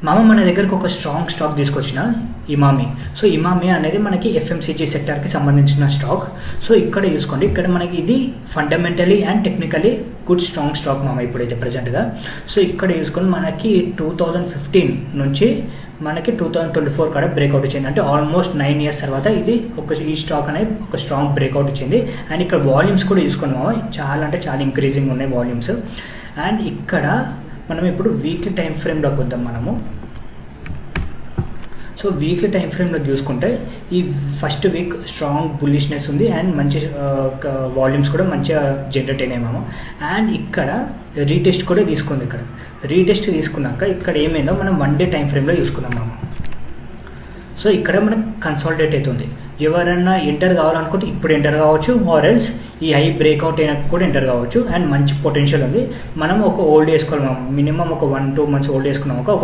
మామ మన దగ్గరకు ఒక స్ట్రాంగ్ స్టాక్ తీసుకొచ్చిన ఇమామి. సో ఇమామి అనేది మనకి ఎఫ్ఎంసీజీ సెక్టార్కి సంబంధించిన స్టాక్. సో ఇక్కడ చూసుకోండి, ఇక్కడ మనకి ఇది fundamentally and technically good strong stock మామ ఇప్పుడైతే ప్రజెంట్గా. సో ఇక్కడ చూసుకొని మనకి 2015 నుంచి మనకి 2024 కాడ బ్రేక్అవుట్ ఇచ్చింది. అంటే ఆల్మోస్ట్ 9 years తర్వాత ఇది ఈ స్టాక్ అనేది ఒక స్ట్రాంగ్ బ్రేక్అవుట్ ఇచ్చింది. అండ్ ఇక్కడ వాల్యూమ్స్ కూడా చూసుకున్నాము, చాలా అంటే చాలా ఇంక్రీజింగ్ ఉన్నాయి వాల్యూమ్స్. అండ్ ఇక్కడ మనం ఇప్పుడు వీక్లీ టైం ఫ్రేమ్లోకి వద్దాం మనము. సో వీక్లీ టైం ఫ్రేమ్లో చూసుకుంటే ఈ ఫస్ట్ వీక్ స్ట్రాంగ్ బుల్లిష్నెస్ ఉంది అండ్ మంచి వాల్యూమ్స్ కూడా మంచిగా జనరేట్ అయినాయి మేము. అండ్ ఇక్కడ రీటెస్ట్ కూడా తీసుకుంది. ఇక్కడ రీటెస్ట్ తీసుకున్నాక ఇక్కడ ఏమైందో మనం 1 day టైం ఫ్రేమ్లో చూసుకున్నాం మేము. సో ఇక్కడ మనకు కన్సాలిడేట్ అవుతుంది. ఎవరైనా ఎంటర్ కావాలనుకుంటే ఇప్పుడు ఎంటర్ కావచ్చు, ఆర్ ఎల్స్ ఈ హై బ్రేక్అవుట్ అయినా కూడా ఎంటర్ కావచ్చు. అండ్ మంచి పొటెన్షియల్ ఉంది. మనం ఒక హోల్డ్ వేసుకోవాలి, మినిమం ఒక 1-2 months హోల్డ్ వేసుకున్నాం. ఒక